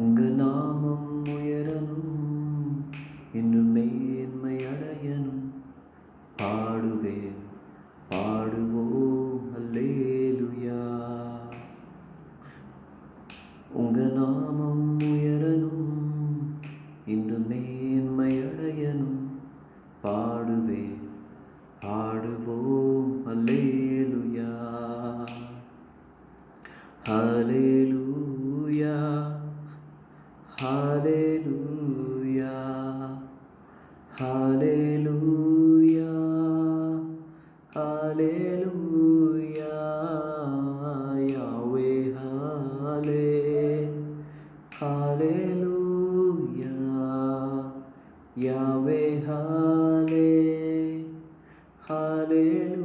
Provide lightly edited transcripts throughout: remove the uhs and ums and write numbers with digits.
உங்க நாமம் உயரணும், இன்னும் மேன்மை அடையணும். பாடுவேன், பாடுவோம் அல்லேலூயா. உங்க நாமம் உயரணும், இன்னும் மேன்மை அடையணும். பாடுவேன், பாடுவோம் அல்லேலூயா. ஹல்லேலூயா, ஹல்லேலூயா, ஹல்லேலூயா, ஹல்லேலூயா. யாவே ஹல்லேலூயா, யாவே ஹல்லேலூயா.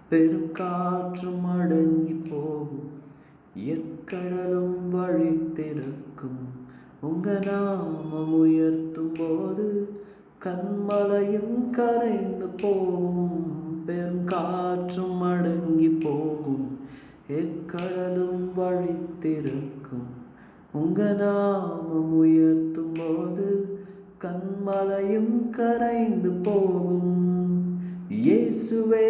பெரும் காற்றும் அடங்கி போகும், எக்கடலும் வழி திறக்கும். உங்க நாமம் உயர்த்தும் போது கன்மலையும் கரைந்து போகும். பெரும் காற்றும் அடங்கி போகும், எக்கடலும் வழி திறக்கும். உங்க நாமம் உயர்த்தும் போது கன்மலையும் கரைந்து போகும். இயேசுவே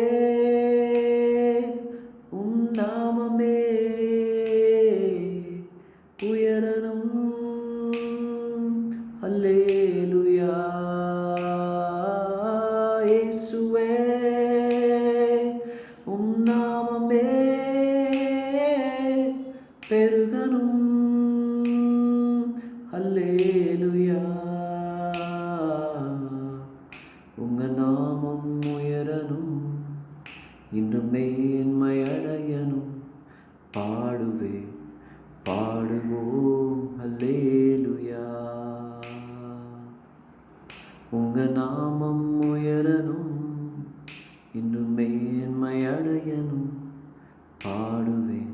உம் நாமமே உயரணும். அல்லேலூயா. இயேசுவே உம் நாமமே பெருகணும். அல்லேலூயா. உங்க நாமம் உயரணும், இன்னும் மேன்மை அடையணும். பாடுவேன், பாடுவோம் அல்லேலூயா. உங்க நாமம் உயரணும், இன்னும் மேன்மை அடையணும். பாடுவேன்,